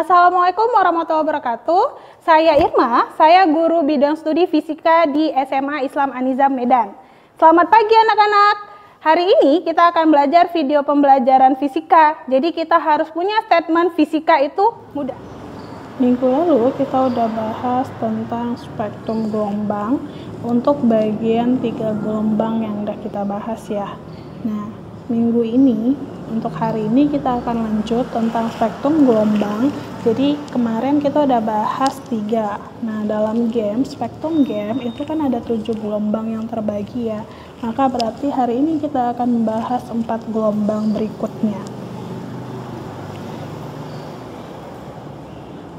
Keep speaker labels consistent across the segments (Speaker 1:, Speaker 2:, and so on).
Speaker 1: Assalamualaikum warahmatullahi wabarakatuh. Saya Irma, saya guru bidang studi fisika di SMA Islam An-Nizam Medan. Selamat pagi anak-anak. Hari ini kita akan belajar video pembelajaran fisika. Jadi kita harus punya statement fisika itu mudah. Minggu lalu kita udah bahas tentang spektrum gelombang untuk bagian 3 gelombang yang udah kita bahas ya. Nah, minggu ini untuk hari ini kita akan lanjut tentang spektrum gelombang. Jadi kemarin kita udah bahas 3. Nah, dalam game, spektrum game itu kan ada 7 gelombang yang terbagi ya. Maka berarti hari ini kita akan membahas 4 gelombang berikutnya.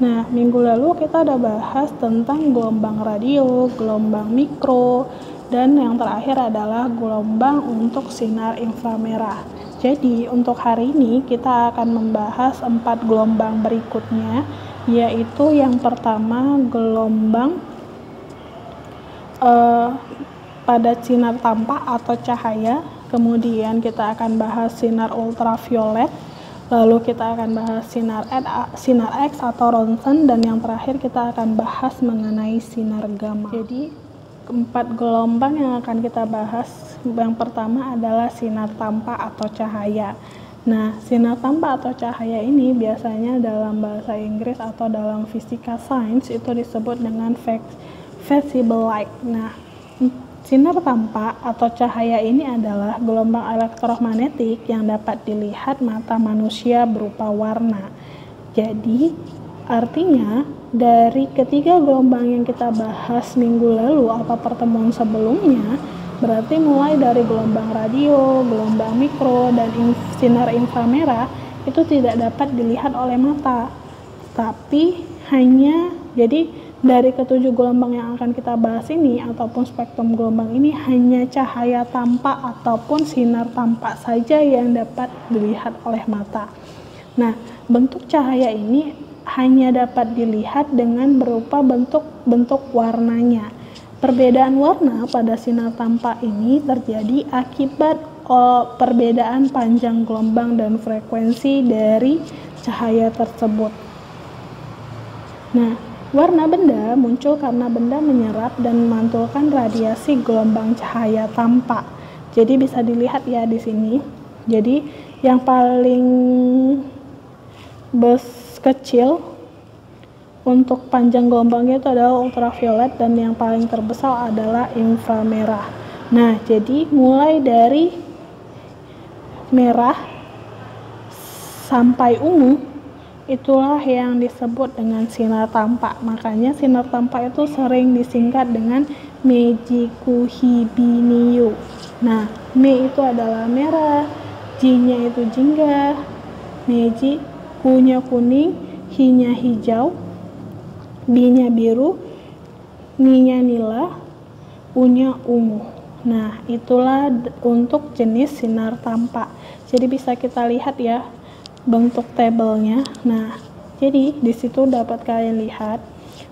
Speaker 1: Nah, minggu lalu kita udah bahas tentang gelombang radio, gelombang mikro, dan yang terakhir adalah gelombang untuk sinar inframerah. Jadi untuk hari ini kita akan membahas 4 gelombang berikutnya, yaitu yang pertama gelombang pada sinar tampak atau cahaya, kemudian kita akan bahas sinar ultraviolet, lalu kita akan bahas sinar X atau ronsen, dan yang terakhir kita akan bahas mengenai sinar gamma. Jadi 4 gelombang yang akan kita bahas, yang pertama adalah sinar tampak atau cahaya. Nah, sinar tampak atau cahaya ini biasanya dalam bahasa Inggris atau dalam fisika sains itu disebut dengan visible light. Nah, sinar tampak atau cahaya ini adalah gelombang elektromagnetik yang dapat dilihat mata manusia berupa warna. Jadi, artinya dari ketiga gelombang yang kita bahas minggu lalu atau pertemuan sebelumnya, berarti mulai dari gelombang radio, gelombang mikro, dan sinar inframerah itu tidak dapat dilihat oleh mata. Tapi jadi dari ketujuh gelombang yang akan kita bahas ini ataupun spektrum gelombang ini hanya cahaya tampak ataupun sinar tampak saja yang dapat dilihat oleh mata. Nah, bentuk cahaya ini hanya dapat dilihat dengan berupa bentuk warnanya. Perbedaan warna pada sinar tampak ini terjadi akibat perbedaan panjang gelombang dan frekuensi dari cahaya tersebut. Nah, warna benda muncul karena benda menyerap dan memantulkan radiasi gelombang cahaya tampak. Jadi bisa dilihat ya di sini. Jadi yang paling kecil untuk panjang gelombangnya itu adalah ultraviolet, dan yang paling terbesar adalah inframerah. Nah, jadi mulai dari merah sampai ungu itulah yang disebut dengan sinar tampak. Makanya sinar tampak itu sering disingkat dengan Meiji Kuhibiniu. Nah, Me itu adalah merah, J-nya itu jingga, Meiji, Ku-nya kuning, Hi-nya hijau, B-nya biru, Ni-nya nila, U-nya ungu. Nah, itulah untuk jenis sinar tampak. Jadi bisa kita lihat ya bentuk tabelnya. Nah, jadi di situ dapat kalian lihat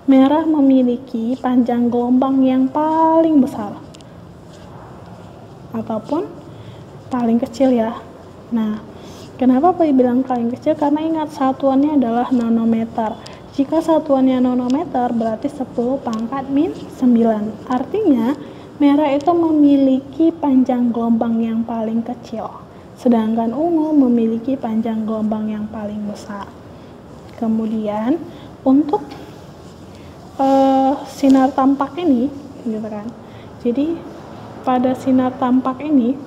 Speaker 1: merah memiliki panjang gelombang yang paling besar ataupun paling kecil ya. Nah, kenapa dibilang paling kecil? Karena ingat satuannya adalah nanometer. Jika satuannya nanometer berarti 10 pangkat min 9. Artinya merah itu memiliki panjang gelombang yang paling kecil, sedangkan ungu memiliki panjang gelombang yang paling besar. Kemudian untuk sinar tampak ini, gitu kan. Jadi pada sinar tampak ini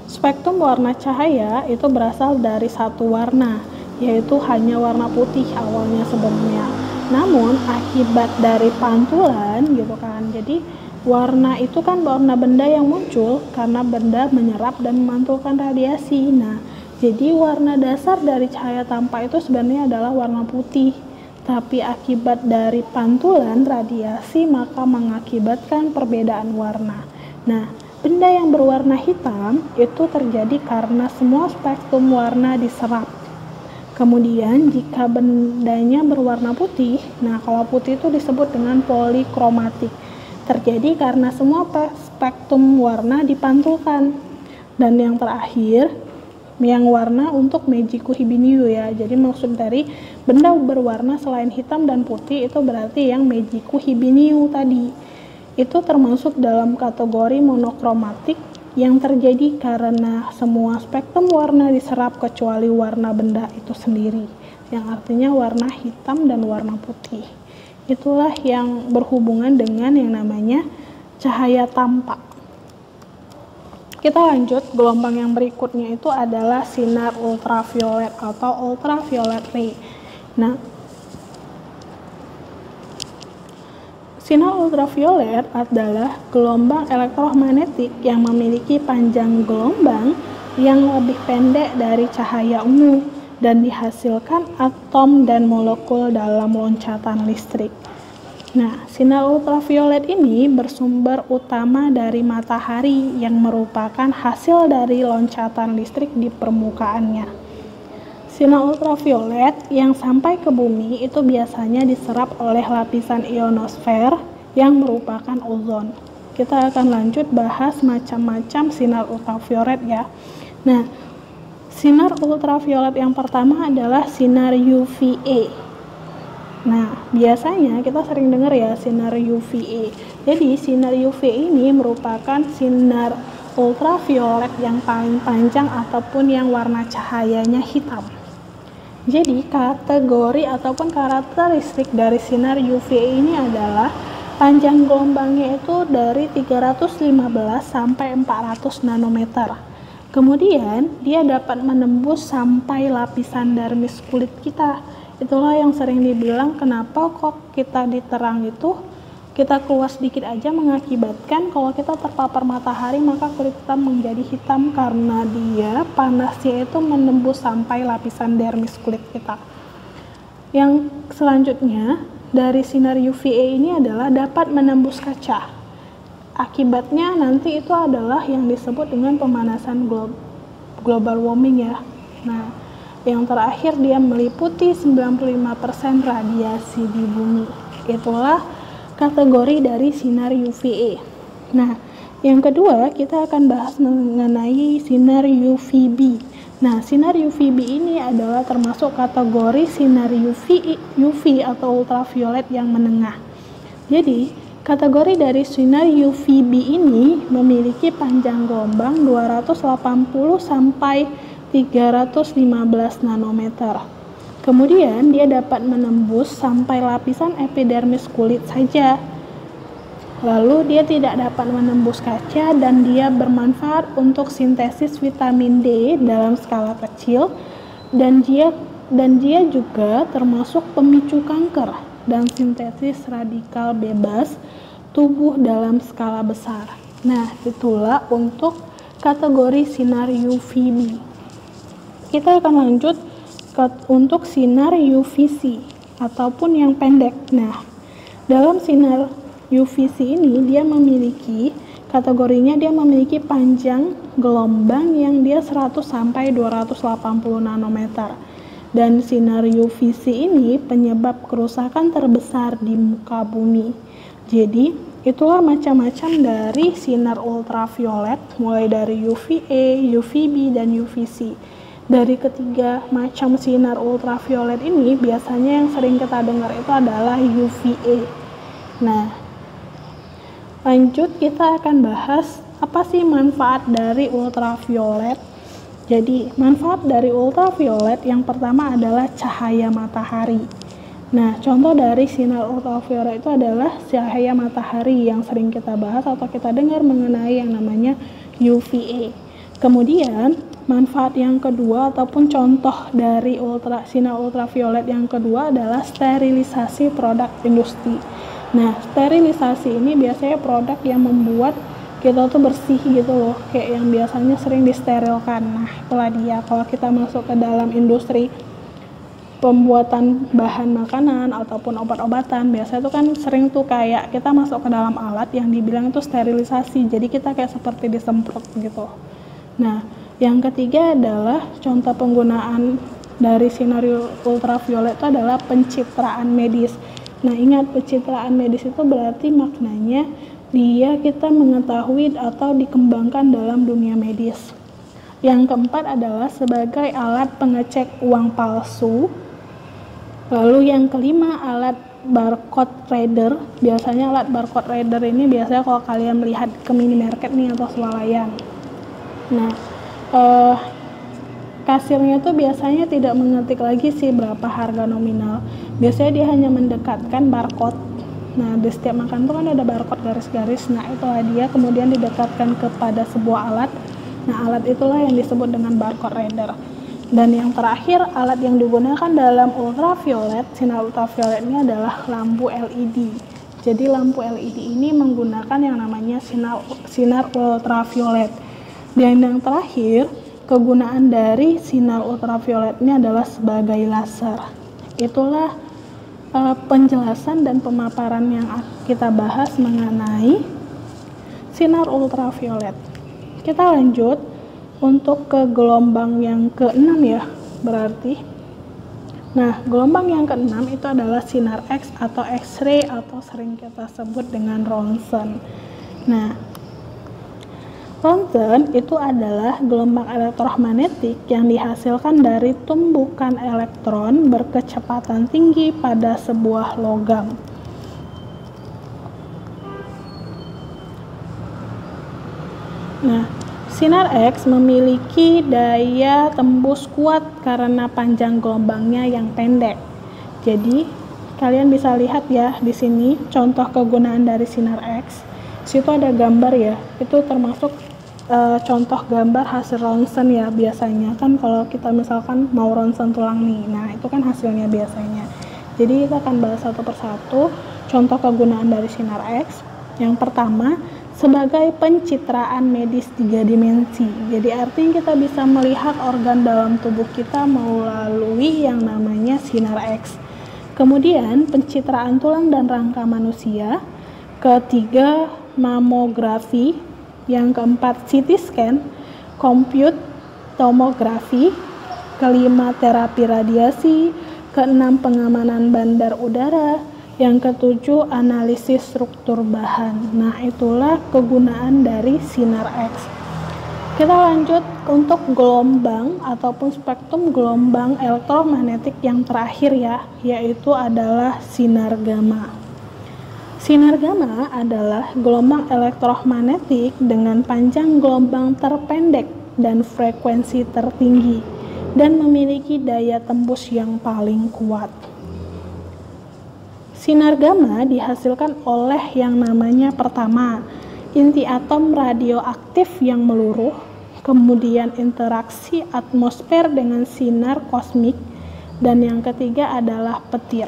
Speaker 1: spektrum warna cahaya itu berasal dari satu warna, yaitu hanya warna putih awalnya sebenarnya. Namun akibat dari pantulan gitu kan, jadi warna itu kan warna benda yang muncul karena benda menyerap dan memantulkan radiasi. Nah, jadi warna dasar dari cahaya tampak itu sebenarnya adalah warna putih. Tapi akibat dari pantulan radiasi maka mengakibatkan perbedaan warna. Nah, benda yang berwarna hitam itu terjadi karena semua spektrum warna diserap. Kemudian jika bendanya berwarna putih, nah kalau putih itu disebut dengan polikromatik. Terjadi karena semua spektrum warna dipantulkan. Dan yang terakhir, yang warna untuk Meiji Kuhibiniu ya. Jadi maksud dari benda berwarna selain hitam dan putih itu berarti yang Meiji Kuhibiniu tadi. Itu termasuk dalam kategori monokromatik yang terjadi karena semua spektrum warna diserap kecuali warna benda itu sendiri, yang artinya warna hitam dan warna putih. Itulah yang berhubungan dengan yang namanya cahaya tampak. Kita lanjut, gelombang yang berikutnya itu adalah sinar ultraviolet atau ultraviolet ray. Nah, sinar ultraviolet adalah gelombang elektromagnetik yang memiliki panjang gelombang yang lebih pendek dari cahaya ungu dan dihasilkan atom dan molekul dalam loncatan listrik. Nah, sinar ultraviolet ini bersumber utama dari matahari yang merupakan hasil dari loncatan listrik di permukaannya. Sinar ultraviolet yang sampai ke bumi itu biasanya diserap oleh lapisan ionosfer yang merupakan ozon. Kita akan lanjut bahas macam-macam sinar ultraviolet ya. Nah, sinar ultraviolet yang pertama adalah sinar UVA. Nah, biasanya kita sering dengar ya sinar UVA. Jadi, sinar UVA ini merupakan sinar ultraviolet yang paling panjang ataupun yang warna cahayanya hitam. Jadi, kategori ataupun karakteristik dari sinar UVA ini adalah panjang gelombangnya itu dari 315 sampai 400 nanometer. Kemudian, dia dapat menembus sampai lapisan dermis kulit kita. Itulah yang sering dibilang kenapa kok kita diterang itu kita keluar sedikit aja mengakibatkan kalau kita terpapar matahari maka kulit kita menjadi hitam karena dia panasnya itu menembus sampai lapisan dermis kulit kita. Yang selanjutnya dari sinar UVA ini adalah dapat menembus kaca. Akibatnya nanti itu adalah yang disebut dengan pemanasan global warming ya. Nah, yang terakhir dia meliputi 95% radiasi di bumi. Itulah kategori dari sinar UVA. Nah, yang kedua kita akan bahas mengenai sinar UVB. Nah, sinar UVB ini adalah termasuk kategori sinar UV atau ultraviolet yang menengah. Jadi, kategori dari sinar UVB ini memiliki panjang gelombang 280 sampai 315 nanometer. Kemudian dia dapat menembus sampai lapisan epidermis kulit saja. Lalu dia tidak dapat menembus kaca dan dia bermanfaat untuk sintesis vitamin D dalam skala kecil dan dia juga termasuk pemicu kanker dan sintesis radikal bebas tubuh dalam skala besar. Nah, itulah untuk kategori sinar UVB. Kita akan lanjut untuk sinar UVC ataupun yang pendek. Nah, dalam sinar UVC ini dia memiliki kategorinya dia memiliki panjang gelombang yang dia 100 sampai 280 nanometer. Dan sinar UVC ini penyebab kerusakan terbesar di muka bumi. Jadi, itulah macam-macam dari sinar ultraviolet mulai dari UVA, UVB dan UVC. Dari ketiga macam sinar ultraviolet ini biasanya yang sering kita dengar itu adalah UVA. Nah, lanjut kita akan bahas apa sih manfaat dari ultraviolet. Jadi, manfaat dari ultraviolet yang pertama adalah cahaya matahari. Nah, contoh dari sinar ultraviolet itu adalah cahaya matahari yang sering kita bahas atau kita dengar mengenai yang namanya UVA. Kemudian, manfaat yang kedua ataupun contoh dari sinar ultraviolet yang kedua adalah sterilisasi produk industri. Nah, sterilisasi ini biasanya produk yang membuat kita tuh bersih gitu loh, kayak yang biasanya sering disterilkan. Nah, itulah dia. Kalau kita masuk ke dalam industri pembuatan bahan makanan ataupun obat-obatan, biasanya tuh kan sering tuh kayak kita masuk ke dalam alat yang dibilang itu sterilisasi. Jadi kita kayak seperti disemprot gitu. Nah, yang ketiga adalah contoh penggunaan dari sinar ultraviolet itu adalah pencitraan medis. Nah, ingat pencitraan medis itu berarti maknanya kita mengetahui atau dikembangkan dalam dunia medis. Yang keempat adalah sebagai alat pengecek uang palsu. Lalu yang kelima alat barcode reader. Biasanya alat barcode reader ini biasanya kalau kalian melihat ke minimarket nih atau swalayan. Nah, kasirnya tuh biasanya tidak mengetik lagi sih berapa harga nominal. Biasanya dia hanya mendekatkan barcode. Nah, di setiap makan tuh kan ada barcode garis-garis. Nah, itulah dia kemudian didekatkan kepada sebuah alat. Nah, alat itulah yang disebut dengan barcode reader. Dan yang terakhir, alat yang digunakan dalam ultraviolet, sinar ultraviolet ini adalah lampu LED. Jadi lampu LED ini menggunakan yang namanya sinar ultraviolet. Dan yang terakhir, kegunaan dari sinar ultraviolet ini adalah sebagai laser. Itulah penjelasan dan pemaparan yang kita bahas mengenai sinar ultraviolet. Kita lanjut untuk ke gelombang yang ke-6 ya, berarti. Nah, gelombang yang ke-6 itu adalah sinar X atau X-ray atau sering kita sebut dengan ronsen. Nah, ronsen itu adalah gelombang elektromagnetik yang dihasilkan dari tumbukan elektron berkecepatan tinggi pada sebuah logam. Nah, sinar X memiliki daya tembus kuat karena panjang gelombangnya yang pendek. Jadi, kalian bisa lihat ya di sini contoh kegunaan dari sinar X. Situ ada gambar ya. Itu termasuk contoh gambar hasil ronsen ya biasanya. Kan kalau kita misalkan mau ronsen tulang nih. Nah, itu kan hasilnya biasanya. Jadi, kita akan bahas satu persatu contoh kegunaan dari sinar X. Yang pertama, sebagai pencitraan medis 3 dimensi. Jadi artinya kita bisa melihat organ dalam tubuh kita melalui yang namanya sinar X. Kemudian pencitraan tulang dan rangka manusia. Ketiga, mamografi. Yang keempat, CT scan, compute tomografi. Kelima, terapi radiasi. Keenam, pengamanan bandar udara. Yang ketujuh, analisis struktur bahan. Nah, itulah kegunaan dari sinar X. Kita lanjut untuk gelombang ataupun spektrum gelombang elektromagnetik yang terakhir ya, yaitu adalah sinar gamma. Sinar gamma adalah gelombang elektromagnetik dengan panjang gelombang terpendek dan frekuensi tertinggi dan memiliki daya tembus yang paling kuat. Sinar gamma dihasilkan oleh yang namanya pertama, inti atom radioaktif yang meluruh, kemudian interaksi atmosfer dengan sinar kosmik, dan yang ketiga adalah petir.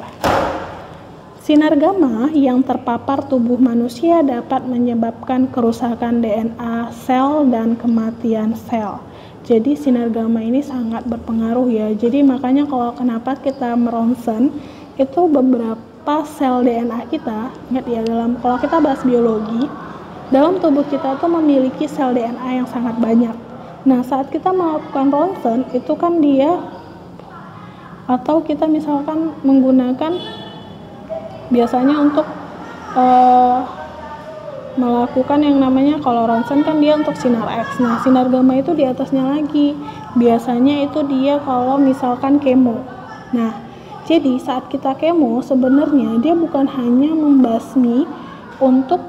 Speaker 1: Sinar gamma yang terpapar tubuh manusia dapat menyebabkan kerusakan DNA sel dan kematian sel. Jadi sinar gamma ini sangat berpengaruh ya. Jadi makanya kalau kenapa kita meronsen itu beberapa sel DNA kita, ingat ya, kalau kita bahas biologi, dalam tubuh kita tuh memiliki sel DNA yang sangat banyak. Nah, saat kita melakukan ronsen, itu kan dia, atau kita misalkan menggunakan biasanya untuk melakukan yang namanya, kalau ronsen kan dia untuk sinar X. Nah, sinar gamma itu di atasnya lagi. Biasanya itu dia kalau misalkan kemo. Nah, jadi saat kita kemo sebenarnya dia bukan hanya membasmi untuk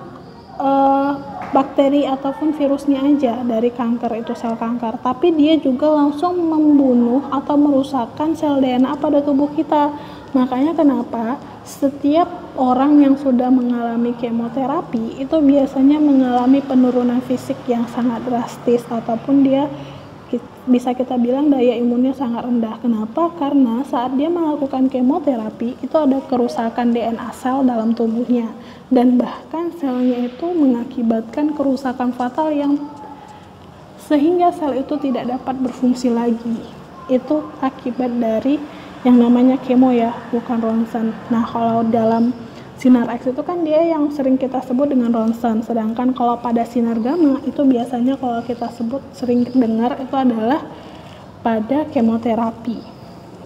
Speaker 1: bakteri ataupun virusnya aja dari kanker, itu sel kanker, tapi dia juga langsung membunuh atau merusakkan sel DNA pada tubuh kita. Makanya kenapa setiap orang yang sudah mengalami kemoterapi itu biasanya mengalami penurunan fisik yang sangat drastis, ataupun dia bisa kita bilang daya imunnya sangat rendah. Kenapa? Karena saat dia melakukan kemoterapi itu ada kerusakan DNA sel dalam tubuhnya, dan bahkan selnya itu mengakibatkan kerusakan fatal yang sehingga sel itu tidak dapat berfungsi lagi. Itu akibat dari yang namanya kemo ya, bukan ronsen. Nah, kalau dalam sinar X itu kan dia yang sering kita sebut dengan ronsen, sedangkan kalau pada sinar gamma itu biasanya kalau kita sebut sering dengar itu adalah pada kemoterapi.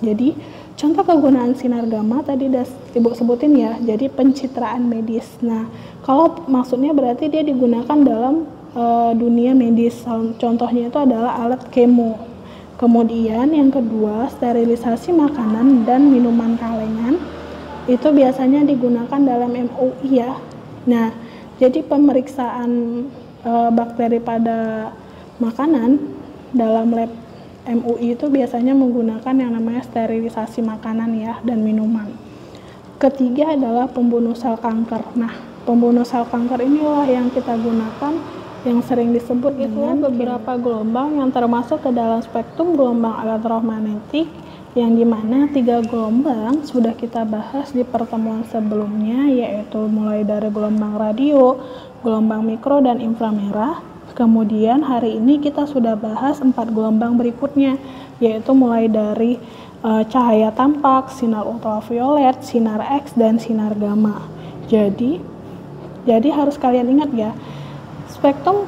Speaker 1: Jadi contoh kegunaan sinar gamma tadi udah Ibu sebutin ya, jadi pencitraan medis. Nah, kalau maksudnya berarti dia digunakan dalam dunia medis. Contohnya itu adalah alat kemo. Kemudian yang kedua, sterilisasi makanan dan minuman kalengan itu biasanya digunakan dalam MUI ya. Nah, jadi pemeriksaan bakteri pada makanan dalam lab MUI itu biasanya menggunakan yang namanya sterilisasi makanan ya dan minuman. Ketiga adalah pembunuh sel kanker. Nah, pembunuh sel kanker inilah yang kita gunakan yang sering disebut dengan beberapa gelombang yang termasuk ke dalam spektrum gelombang elektromagnetik, yang dimana 3 gelombang sudah kita bahas di pertemuan sebelumnya, yaitu mulai dari gelombang radio, gelombang mikro dan inframerah. Kemudian hari ini kita sudah bahas 4 gelombang berikutnya, yaitu mulai dari cahaya tampak, sinar ultraviolet, sinar X, dan sinar gamma. Jadi harus kalian ingat ya, spektrum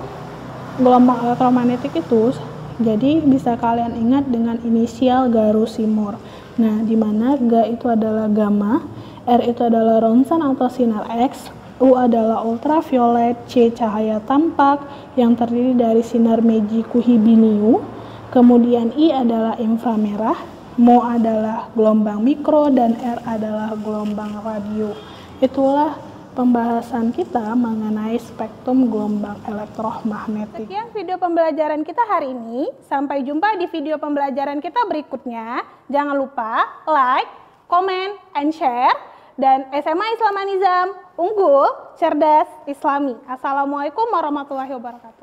Speaker 1: gelombang elektromagnetik itu jadi bisa kalian ingat dengan inisial Garusimor. Nah, di mana Ga itu adalah gamma, R itu adalah ronsen atau sinar X, U adalah ultraviolet, C cahaya tampak yang terdiri dari sinar Meiji Kuhibiniu, kemudian I adalah inframerah, Mo adalah gelombang mikro, dan R adalah gelombang radio. Itulah pembahasan kita mengenai spektrum gelombang elektromagnetik.
Speaker 2: Sekian video pembelajaran kita hari ini. Sampai jumpa di video pembelajaran kita berikutnya. Jangan lupa like, comment, and share. Dan SMA Islam An Nizam, unggul, cerdas, islami. Assalamualaikum warahmatullahi wabarakatuh.